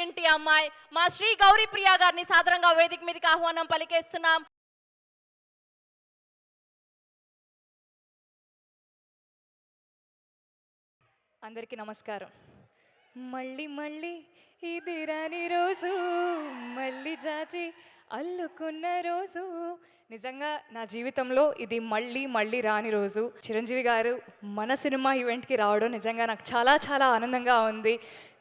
ఇంటి అమ్మాయి మా శ్రీ గౌరీ ప్రియా గారిని సాదరంగా వేదిక మీదకి ఆహ్వానం పలికేస్తున్నాం. అందరికీ నమస్కారం. మళ్ళీ మళ్ళీ ఇది రాని రోజు, మళ్ళీ జాచి అల్లుకున్న రోజు. నిజంగా నా జీవితంలో ఇది మళ్ళీ మళ్ళీ రాని రోజు. చిరంజీవి గారు మన సినిమా ఈవెంట్కి రావడం నిజంగా నాకు చాలా చాలా ఆనందంగా ఉంది.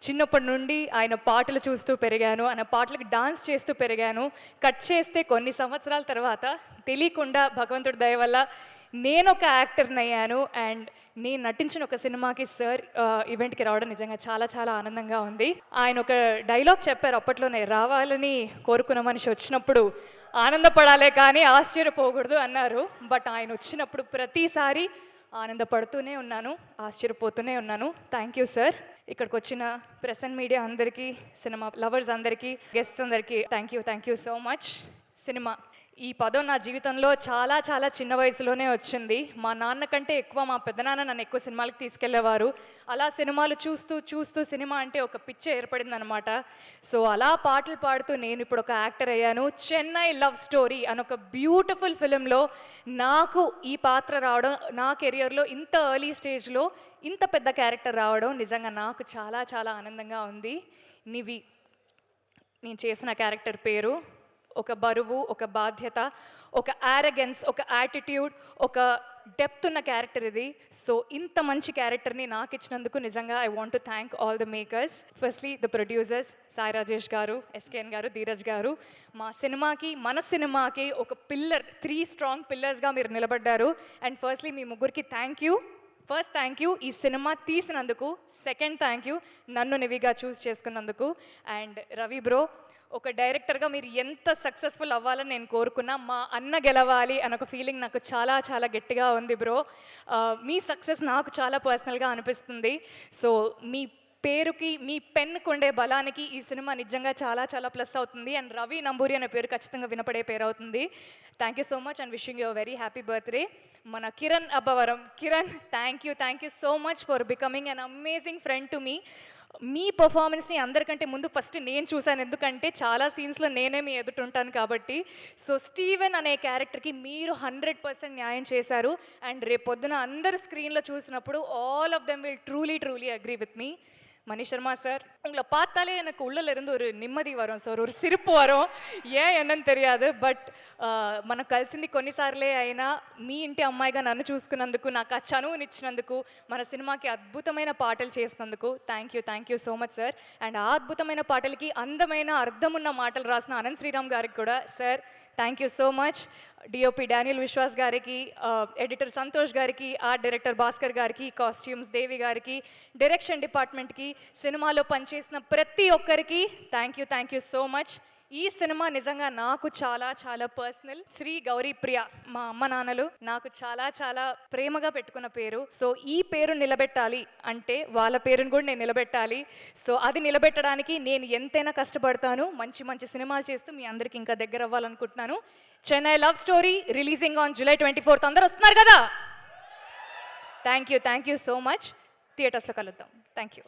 చిన్నప్పటి నుండి ఆయన పాటలు చూస్తూ పెరిగాను, ఆయన పాటలకు డాన్స్ చేస్తూ పెరిగాను. కట్ చేస్తే కొన్ని సంవత్సరాల తర్వాత తెలియకుండా భగవంతుడి దయ వల్ల నేను ఒక యాక్టర్ని అయ్యాను. అండ్ నేను నటించిన ఒక సినిమాకి సార్ ఈవెంట్కి రావడం నిజంగా చాలా చాలా ఆనందంగా ఉంది. ఆయన ఒక డైలాగ్ చెప్పారు అప్పట్లోనే, రావాలని కోరుకున్న మనిషి వచ్చినప్పుడు ఆనందపడాలే కానీ ఆశ్చర్యపోకూడదు అన్నారు. బట్ ఆయన వచ్చినప్పుడు ప్రతిసారి ఆనందపడుతూనే ఉన్నాను, ఆశ్చర్యపోతూనే ఉన్నాను. Thank you sir. ఇక్కడికి వచ్చిన ప్రెస్ అండ్ మీడియా అందరికీ, సినిమా లవర్స్ అందరికీ, గెస్ట్స్ అందరికీ thank you so much. Cinema ఈ పదం నా జీవితంలో చాలా చాలా చిన్న వయసులోనే వచ్చింది. మా నాన్న కంటే ఎక్కువ మా పెద్దనాన్న నన్ను ఎక్కువ సినిమాలకు తీసుకెళ్లేవారు. అలా సినిమాలు చూస్తూ చూస్తూ సినిమా అంటే ఒక పిచ్చి ఏర్పడింది అనమాట. సో అలా పాటలు పాడుతూ నేను ఇప్పుడు ఒక యాక్టర్ అయ్యాను. చెన్నై లవ్ స్టోరీ అని ఒక బ్యూటిఫుల్ ఫిలింలో నాకు ఈ పాత్ర రావడం, నా కెరియర్లో ఇంత ఎర్లీ స్టేజ్లో ఇంత పెద్ద క్యారెక్టర్ రావడం నిజంగా నాకు చాలా చాలా ఆనందంగా ఉంది. నివి నేను చేసిన క్యారెక్టర్ పేరు. ఒక బరువు, ఒక బాధ్యత, ఒక యారగెన్స్, ఒక యాటిట్యూడ్, ఒక డెప్త్ ఉన్న క్యారెక్టర్ ఇది. సో ఇంత మంచి క్యారెక్టర్ని నాకు ఇచ్చినందుకు నిజంగా I want to thank all the makers. Firstly the producers Sai Rajesh గారు, ఎస్కేఎన్ గారు, ధీరజ్ గారు. మన సినిమాకి ఒక పిల్లర్, 3 స్ట్రాంగ్ పిల్లర్స్గా మీరు నిలబడ్డారు. అండ్ ఫస్ట్లీ మీ ముగ్గురికి thank you. First thank you ఈ సినిమా తీసినందుకు. సెకండ్ థ్యాంక్ యూ నన్ను నివిగా చూస్ చేసుకున్నందుకు. అండ్ రవి బ్రో, ఒక డైరెక్టర్గా మీరు ఎంత సక్సెస్ఫుల్ అవ్వాలని నేను కోరుకున్నా, మా అన్న గెలవాలి అని ఒక ఫీలింగ్ నాకు చాలా చాలా గట్టిగా ఉంది బ్రో. మీ సక్సెస్ నాకు చాలా పర్సనల్గా అనిపిస్తుంది. సో మీ పేరుకి, మీ పెన్నుకు ఉండే బలానికి ఈ సినిమా నిజంగా చాలా చాలా ప్లస్ అవుతుంది. అండ్ రవి నంబూరి అనే పేరు ఖచ్చితంగా వినపడే పేరు అవుతుంది. Thank you so much and wishing you very happy birthday. మన Kiran Abbavaram, Kiran thank you so much for becoming an amazing friend to me. మీ పర్ఫార్మెన్స్ని అందరికంటే ముందు ఫస్ట్ నేను చూశాను, ఎందుకంటే చాలా సీన్స్లో నేనే మీ ఎదుటుంటాను కాబట్టి. సో స్టీవెన్ అనే క్యారెక్టర్కి మీరు 100% న్యాయం చేశారు. అండ్ రేపు పొద్దున అందరు స్క్రీన్లో చూసినప్పుడు all of them will truly agree with me. Mani Sharma sir, உங்களை பார்த்தாலே எனக்கு உள்ளிருந்து ஒரு நிம்மதி வரும் சார், ஒரு சிரிப்பு வரும். ஏன் என்னன்னு தெரியாது. బట్ మనకు కలిసింది కొన్నిసార్లే అయినా మీ ఇంటి అమ్మాయిగా నన్ను చూసుకున్నందుకు, నాకు ఆ చనువునిచ్చినందుకు, మన సినిమాకి అద్భుతమైన పాటలు చేసినందుకు thank you so much sir. And ఆ అద్భుతమైన పాటలకి అందమైన అర్థమున్న మాటలు రాసిన అనంత్ శ్రీరామ్ గారికి కూడా sir thank you so much. DOP Daniel Vishwas గారికి, ఎడిటర్ సంతోష్ గారికి, ఆర్ట్ డైరెక్టర్ భాస్కర్ గారికి, కాస్ట్యూమ్స్ దేవి గారికి, డైరెక్షన్ డిపార్ట్మెంట్కి, సినిమాలో పనిచేసిన ప్రతి ఒక్కరికి థ్యాంక్ యూ సో మచ్. ఈ సినిమా నిజంగా నాకు చాలా చాలా పర్సనల్. శ్రీ గౌరీ ప్రియ మా అమ్మ నాన్నలు నాకు చాలా చాలా ప్రేమగా పెట్టుకున్న పేరు. సో ఈ పేరు నిలబెట్టాలి అంటే వాళ్ళ పేరుని కూడా నేను నిలబెట్టాలి. సో అది నిలబెట్టడానికి నేను ఎంతైనా కష్టపడతాను. మంచి సినిమాలు చేస్తూ మీ అందరికి ఇంకా దగ్గర అవ్వాలనుకుంటున్నాను. Chennai love story releasing on July 24th. అందరూ వస్తున్నారు కదా? Thank you so much. థియేటర్స్లో కలుద్దాం. Thank you.